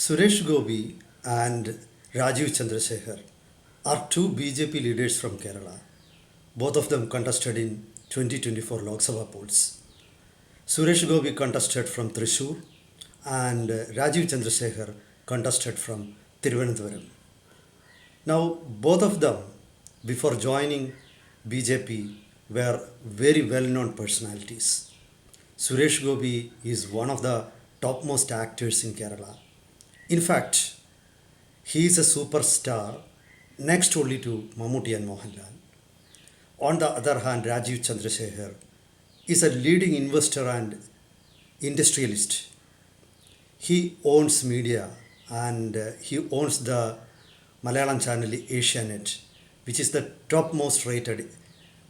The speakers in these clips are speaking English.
Suresh Gopi and Rajeev Chandrasekhar are two BJP leaders from Kerala. Both of them contested in 2024 Lok Sabha polls. Suresh Gopi contested from Thrissur and Rajeev Chandrasekhar contested from Thiruvananthapuram. Now, both of them, before joining BJP, were very well known personalities. Suresh Gopi is one of the topmost actors in Kerala. In fact, he is a superstar next only to Mammootty and Mohanlal. On the other hand, Rajeev Chandrasekhar is a leading investor and industrialist. He owns media and he owns the Malayalam channel Asianet, which is the topmost rated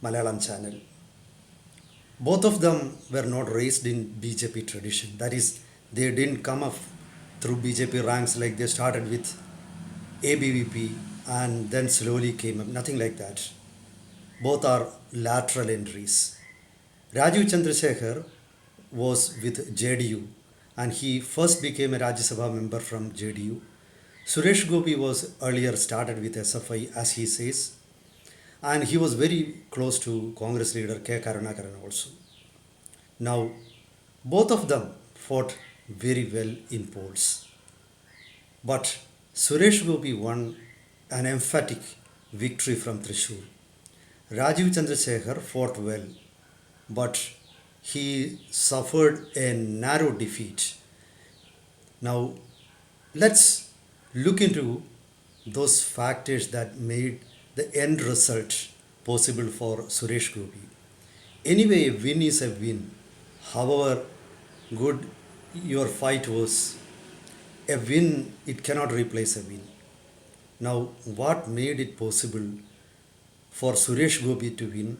Malayalam channel. Both of them were not raised in BJP tradition. That is, they didn't come up through BJP ranks like they started with ABVP and then slowly came up. Nothing like that. Both are lateral entries. Rajeev Chandrasekhar was with JDU and he first became a Rajya Sabha member from JDU. Suresh Gopi was earlier started with SFI as he says, and he was very close to Congress leader K. Karunakaran also. Now, both of them fought very well in polls. But Suresh Gopi won an emphatic victory from Thrissur. Rajeev Chandrasekhar fought well, but he suffered a narrow defeat. Now, let's look into those factors that made the end result possible for Suresh Gopi. Anyway, a win is a win. However good your fight was, a win, it cannot replace a win. Now, what made it possible for Suresh Gopi to win,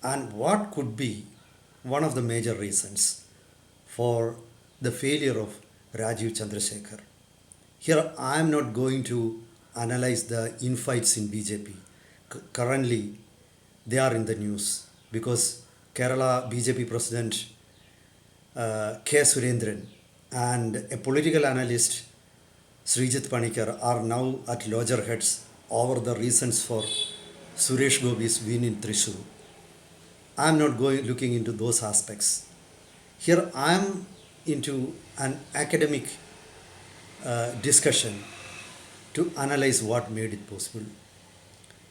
and what could be one of the major reasons for the failure of Rajeev Chandrasekhar? Here, I am not going to analyze the infights in BJP. Currently, they are in the news because Kerala BJP President K. Surendran and a political analyst Srijit Panikar are now at loggerheads over the reasons for Suresh Gopi's win in Thrissur. I am not looking into those aspects. Here I am into an academic discussion to analyze what made it possible.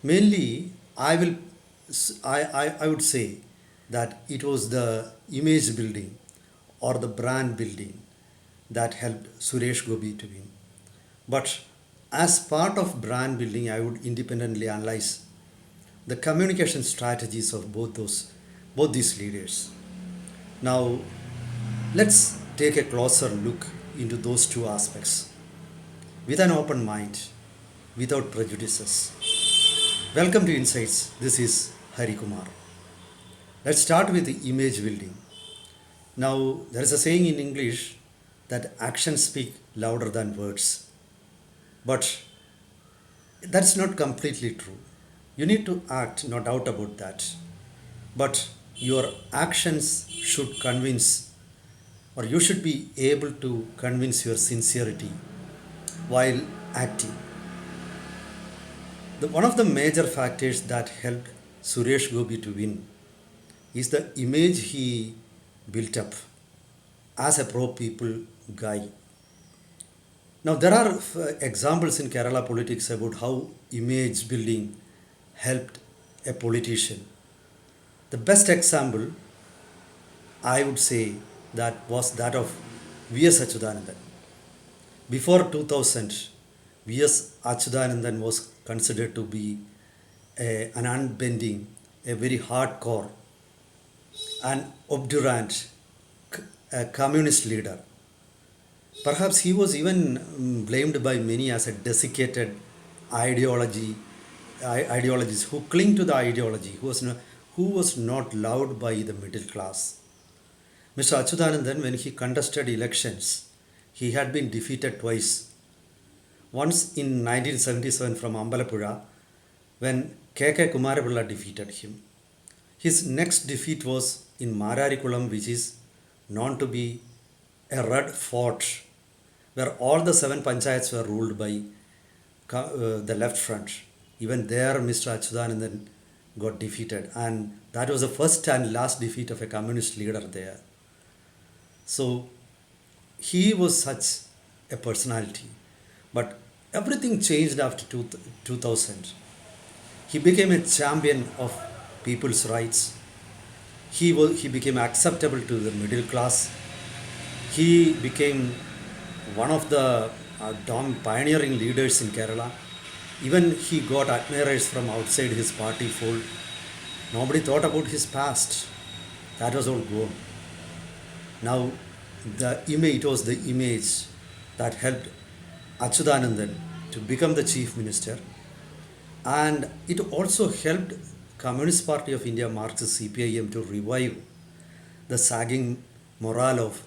Mainly, I would say that it was the image building or the brand building that helped Suresh Gopi to win. But as part of brand building, I would independently analyze the communication strategies of both these leaders. Now, let's take a closer look into those two aspects with an open mind, without prejudices. Welcome to Insights. This is Hari Kumar. Let's start with the image building. Now, there is a saying in English that actions speak louder than words. But that's not completely true. You need to act, no doubt about that. But your actions should convince, or you should be able to convince your sincerity while acting. One of the major factors that helped Suresh Gopi to win is the image he built up as a pro-people guy. Now, there are examples in Kerala politics about how image building helped a politician. The best example, I would say, that was that of V.S. Achyutanandan. Before 2000, V.S. Achyutanandan was considered to be an unbending, a very hardcore, and obdurate communist leader. Perhaps he was even blamed by many as a desiccated ideologies who cling to the ideology, who was not loved by the middle class. Mr. Achyutanandan, when he contested elections, he had been defeated twice. Once in 1977 from Ambalappuzha, when K.K. Kumarapilla defeated him. His next defeat was in Mararikulam, which is known to be a red fort where all the seven panchayats were ruled by the left front. Even there, Mr. Achyutanandan got defeated, and that was the first and last defeat of a communist leader there. So he was such a personality. But everything changed after 2000. He became a champion of people's rights. He became acceptable to the middle class. He became one of the pioneering leaders in Kerala. Even he got admirers from outside his party fold. Nobody thought about his past. That was all gone. Now, it was the image that helped Achyutanandan to become the chief minister, and it also helped Communist Party of India, Marxist CPIM, to revive the sagging morale of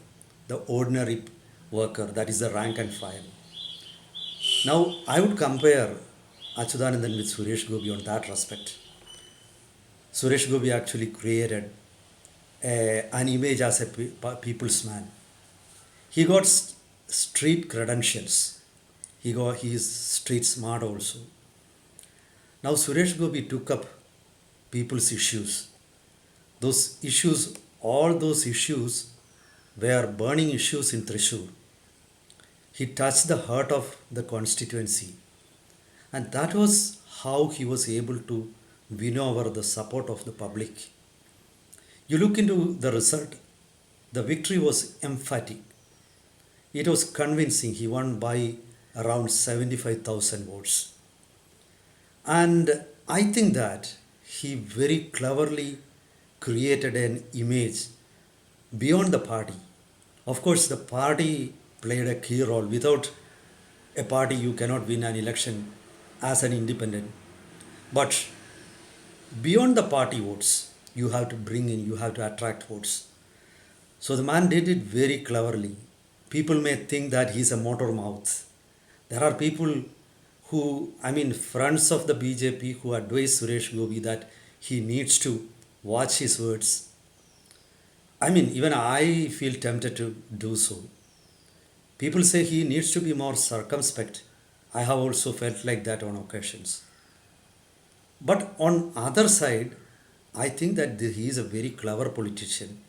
the ordinary worker, that is the rank and file. Now, I would compare Achyutanandan with Suresh Gopi on that respect. Suresh Gopi actually created an image as a people's man. He got street credentials. He is street smart also. Now Suresh Gopi took up people's issues. All those issues were burning issues in Thrissur. He touched the heart of the constituency, and that was how he was able to win over the support of the public. You look into the result, the victory was emphatic. It was convincing. He won by around 75,000 votes. And I think that he very cleverly created an image beyond the party. Of course, the party played a key role. Without a party, you cannot win an election as an independent. But beyond the party votes, you have to attract votes. So the man did it very cleverly. People may think that he's a motor mouth. There are people friends of the BJP who advise Suresh Gopi that he needs to watch his words. Even I feel tempted to do so. People say he needs to be more circumspect. I have also felt like that on occasions. But on other side, I think that he is a very clever politician.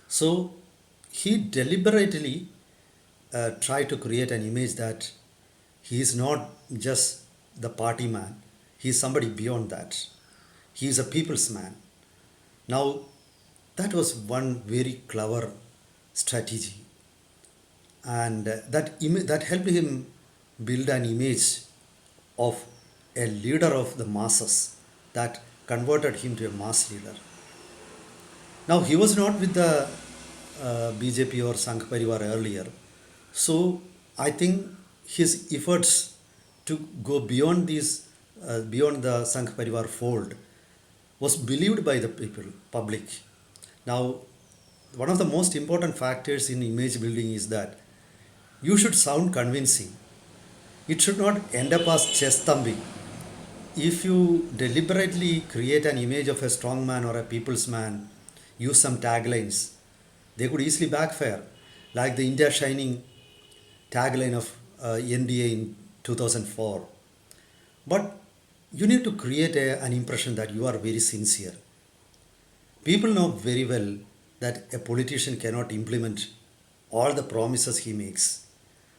So he deliberately tried to create an image that he is not just the party man, he is somebody beyond that. He is a people's man. Now, that was one very clever strategy, and that helped him build an image of a leader of the masses that converted him to a mass leader. Now, he was not with the BJP or Sangh Parivar earlier, so I think his efforts to go beyond beyond the Sangh Parivar fold was believed by the public. Now, one of the most important factors in image building is that you should sound convincing. It should not end up as chest thumping. If you deliberately create an image of a strong man or a people's man, use some taglines, they could easily backfire, like the India Shining tagline of NDA in 2004. But you need to create an impression that you are very sincere. People know very well that a politician cannot implement all the promises he makes,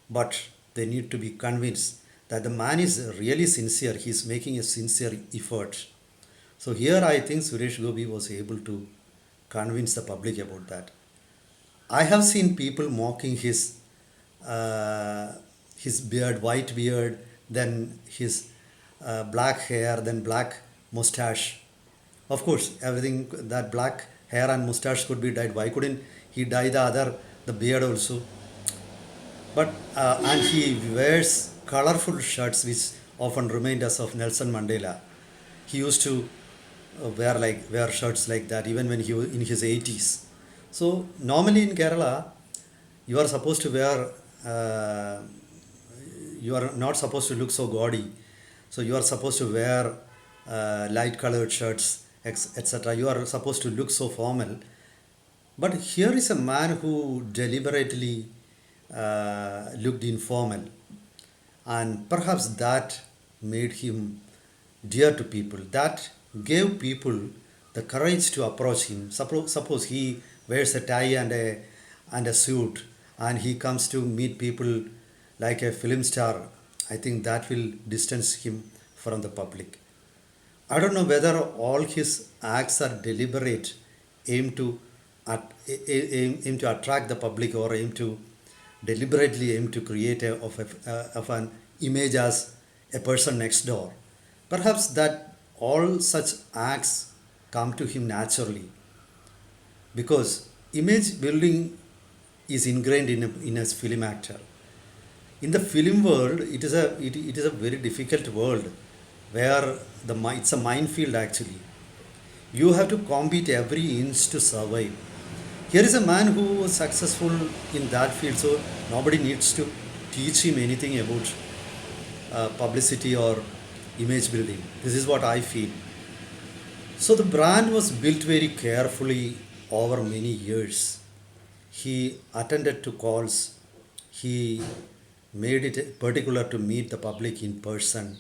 but they need to be convinced that the man is really sincere, he is making a sincere effort. So here I think Suresh Gopi was able to convince the public about that. I have seen people mocking his beard, white beard, then his black hair, then black mustache. Of course, everything that black hair and mustache could be dyed. Why couldn't he dye the beard also? But and he wears colorful shirts which often remind us of Nelson Mandela. He used to wear shirts like that even when he was in his 80s. So normally in Kerala, you are supposed to wear. You are not supposed to look so gaudy. So you are supposed to wear light colored shirts, etc. You are supposed to look so formal. But here is a man who deliberately looked informal, and perhaps that made him dear to people. That gave people the courage to approach him. Suppose he wears a tie and a suit, and he comes to meet people like a film star. I think that will distance him from the public. I don't know whether all his acts are deliberate, aim to aim to attract the public, or deliberately aim to create of an image as a person next door. Perhaps that all such acts come to him naturally, because image building is ingrained in a film actor. In the film world, it is a very difficult world where it's a minefield actually. You have to compete every inch to survive. Here is a man who was successful in that field, so nobody needs to teach him anything about publicity or image building. This is what I feel. So the brand was built very carefully over many years. He attended to calls. He made it particular to meet the public in person.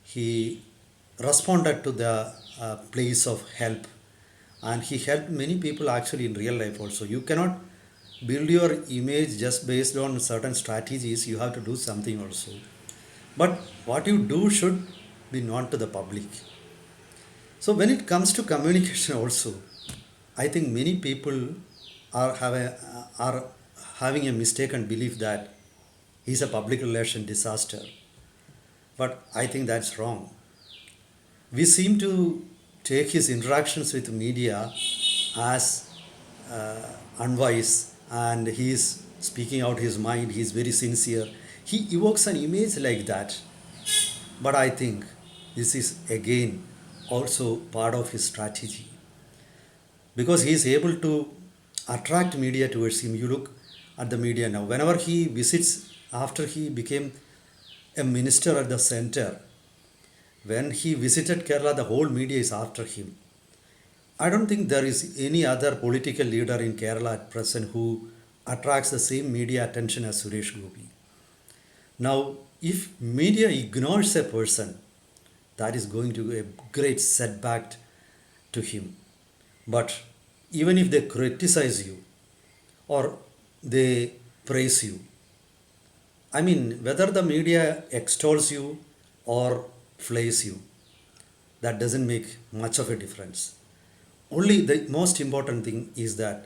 He responded to the place of help, and he helped many people actually in real life also. You cannot build your image just based on certain strategies. You have to do something also. But what you do should be known to the public. So when it comes to communication also, I think many people are having a mistaken belief that he's a public relation disaster. But I think that's wrong. We seem to take his interactions with media as unwise, and he's speaking out his mind, he's very sincere. He evokes an image like that. But I think this is again also part of his strategy, because he is able to attract media towards him. You look at the media now, whenever he visits, after he became a minister at the center, when he visited Kerala, the whole media is after him. I don't think there is any other political leader in Kerala at present who attracts the same media attention as Suresh Gopi. Now, if media ignores a person, that is going to be a great setback to him. But even if they criticize you or they praise you, I mean, whether the media extols you or flays you, that doesn't make much of a difference. Only the most important thing is that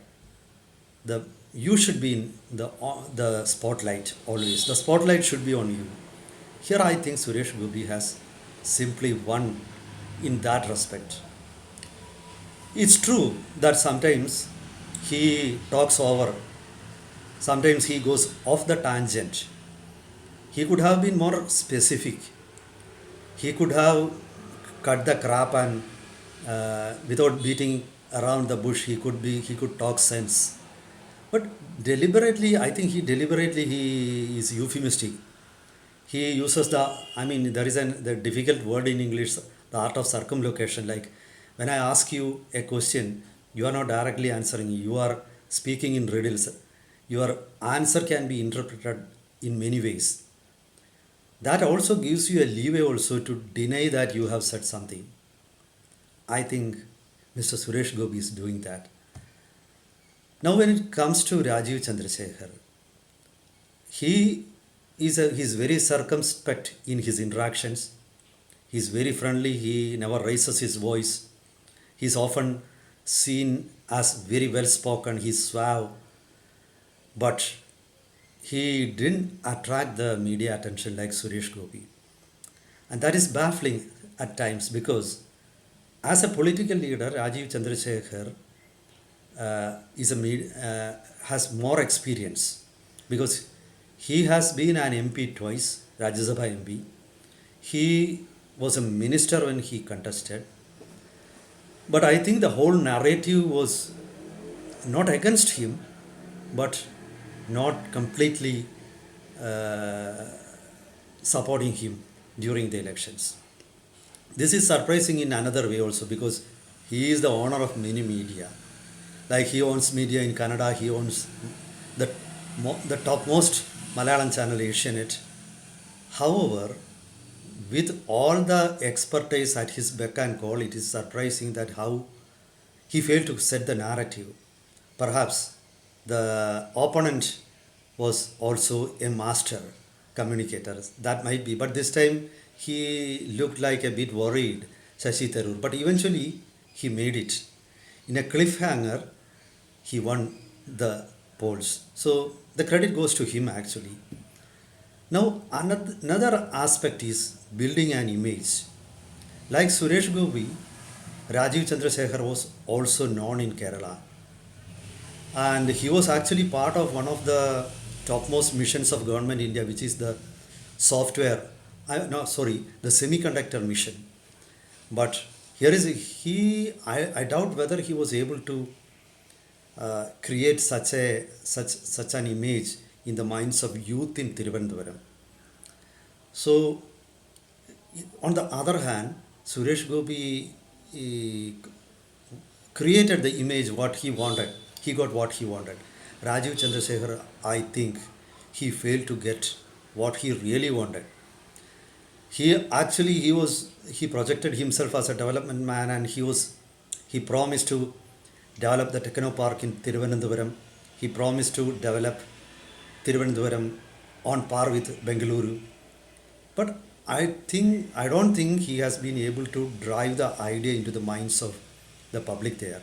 you should be in the spotlight always. The spotlight should be on you. Here I think Suresh Gopi has simply won in that respect. It's true that sometimes he talks over, sometimes he goes off the tangent. He could have been more specific. He could have cut the crap and without beating around the bush, he could talk sense. But deliberately, I think he is euphemistic. He uses there is the difficult word in English, the art of circumlocution. Like when I ask you a question, you are not directly answering, you are speaking in riddles. Your answer can be interpreted in many ways. That also gives you a leeway also to deny that you have said something. I think Mr. Suresh Gopi is doing that. Now, when it comes to Rajeev Chandrasekhar, he's very circumspect in his interactions. He's very friendly. He never raises his voice. He's often seen as very well spoken. He's suave, but he didn't attract the media attention like Suresh Gopi, and that is baffling at times, because as a political leader, Rajeev Chandrasekhar has more experience, because he has been an MP twice, Rajya Sabha MP. He was a minister when he contested. But I think the whole narrative was not against him, but not completely supporting him during the elections. This is surprising in another way also, because he is the owner of many media. Like he owns media in Canada, he owns the the topmost Malayalam channel Asianet. However, with all the expertise at his beck and call, it is surprising that how he failed to set the narrative. Perhaps the opponent was also a master communicator. That might be, but this time he looked like a bit worried, Shashi Tharoor. But eventually he made it. In a cliffhanger, he won the polls. So the credit goes to him actually. Now, another aspect is building an image. Like Suresh Gopi, Rajeev Chandrasekhar was also known in Kerala. And he was actually part of one of the topmost missions of government India, which is the software, no, sorry, the semiconductor mission. But here is I doubt whether he was able to create such an image in the minds of youth in Thiruvananthapuram. So, on the other hand, Suresh Gopi created the image what he wanted. He got what he wanted. Rajiv Chandrasekhar, I think, he failed to get what he really wanted. He projected himself as a development man, and he promised to develop the techno park in Thiruvananthapuram. He promised to develop Thiruvananthapuram on par with Bengaluru. But I don't think he has been able to drive the idea into the minds of the public there.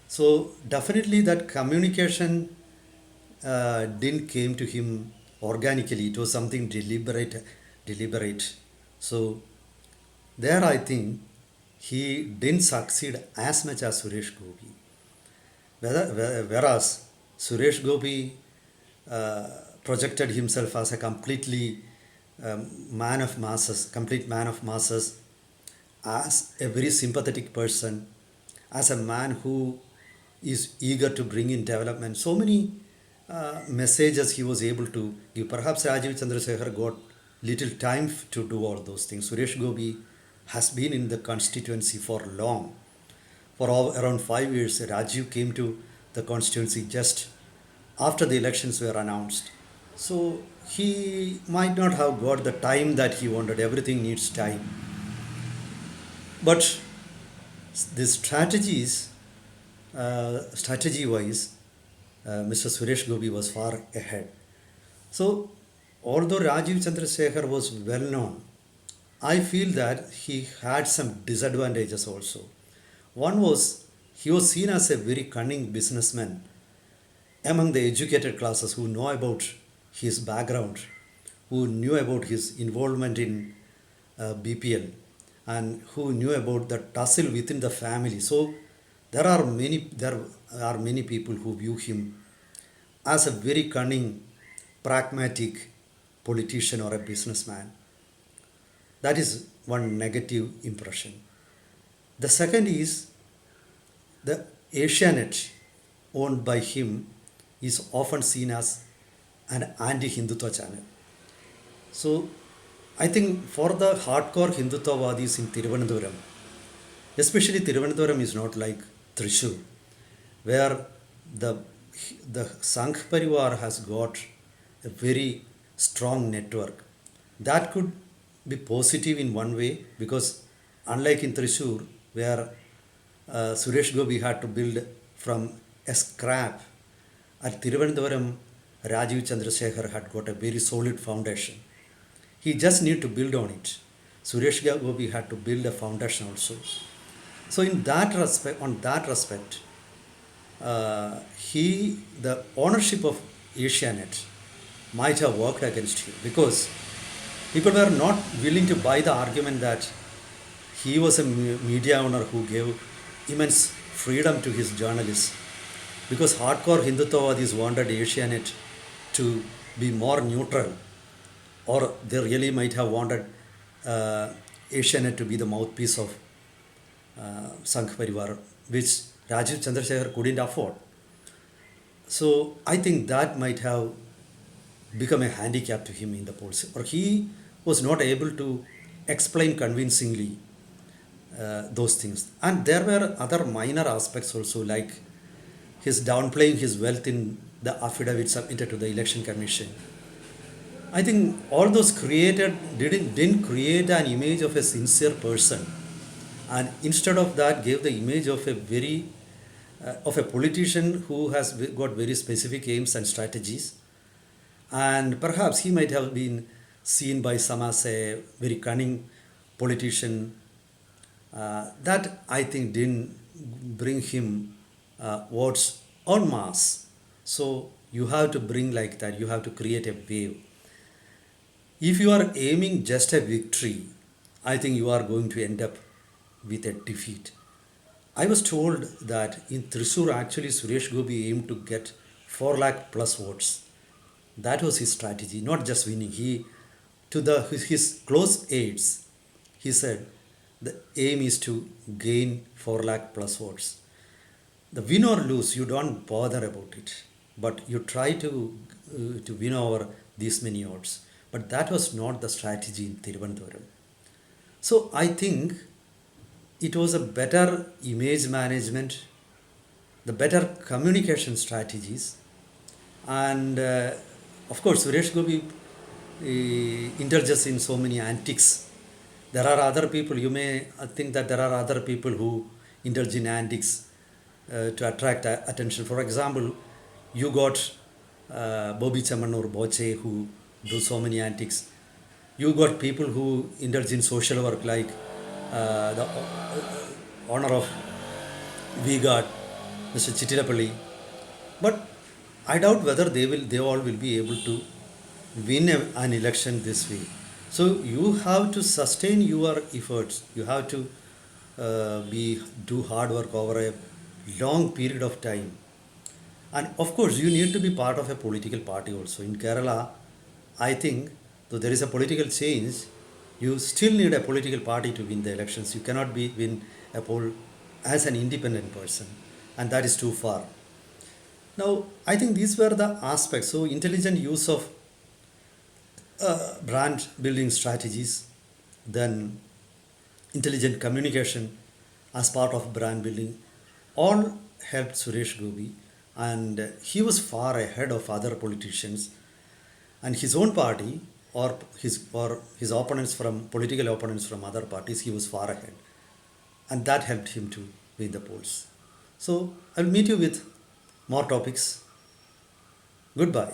So definitely that communication didn't came to him organically. It was something deliberate. So there I think he didn't succeed as much as Suresh Gopi. Whereas Suresh Gopi projected himself as a completely complete man of masses, as a very sympathetic person, as a man who is eager to bring in development. So many messages he was able to give. Perhaps Rajiv Chandrasekhar got little time to do all those things. Suresh Gopi has been in the constituency for long. For around 5 years, Rajiv came to the constituency just after the elections were announced. So he might not have got the time that he wanted. Everything needs time. But the strategy wise, Mr. Suresh Gopi was far ahead. So, although Rajiv Chandrasekhar was well known, I feel that he had some disadvantages also. One was he was seen as a very cunning businessman among the educated classes who know about his background, who knew about his involvement in BPL, and who knew about the tussle within the family. So there are many people who view him as a very cunning, pragmatic politician or a businessman. That is one negative impression. The second is the Asianet owned by him is often seen as an anti-Hindutva channel. So I think for the hardcore Hindutvavadis in Thiruvananthapuram, especially Thiruvananthapuram is not like Thrissur, where the Sangh Parivar has got a very strong network. That could be positive in one way, because unlike in Thrissur, where Suresh Gopi had to build from a scrap, at Thiruvananthapuram, Rajiv Chandrasekhar had got a very solid foundation. He just need to build on it. Suresh Gopi had to build a foundation also. So in that respect, the ownership of Asianet might have worked against him, because people were not willing to buy the argument that he was a media owner who gave immense freedom to his journalists, because hardcore Hindutvavadis wanted Asianet to be more neutral, or they really might have wanted Asianet to be the mouthpiece of Sangh Parivar, which Rajiv Chandrasekhar couldn't afford. So I think that might have become a handicap to him in the polls, or he was not able to explain convincingly those things. And there were other minor aspects also, like his downplaying his wealth in the affidavit submitted to the election commission. I think all those created didn't create an image of a sincere person, and instead of that gave the image of a very of a politician who has got very specific aims and strategies, and perhaps he might have been seen by some as a very cunning politician. That I think didn't bring him votes en masse. So you have to bring like that. You have to create a wave. If you are aiming just a victory, I think you are going to end up with a defeat. I was told that in Thrissur, actually, Suresh Gopi aimed to get 4 lakh plus votes. That was his strategy, not just winning. He, to his close aides, he said the aim is to gain 4 lakh plus votes. The win or lose, you don't bother about it, but you try to win over these many odds. But that was not the strategy in Thiruvananthapuram. So I think it was a better image management, the better communication strategies, and of course Suresh Gopi indulges in so many antics. There are other people, you may think that there are other people who indulge in antics to attract attention. For example, you got Bobby Chaman or Boche who do so many antics. You got people who indulge in social work like the honor of we got Mr. Chittirapalli. But I doubt whether they all will be able to win an election this way. So you have to sustain your efforts. You have to do hard work over a long period of time. And of course, you need to be part of a political party also. In Kerala, I think, though there is a political change, you still need a political party to win the elections. You cannot win a poll as an independent person, and that is too far. Now, I think these were the aspects. So, intelligent use of brand building strategies, then intelligent communication as part of brand building, all helped Suresh Gopi, and he was far ahead of other politicians, and his own party or his opponents from political opponents from other parties, he was far ahead, and that helped him to win the polls. So I'll meet you with more topics. Goodbye.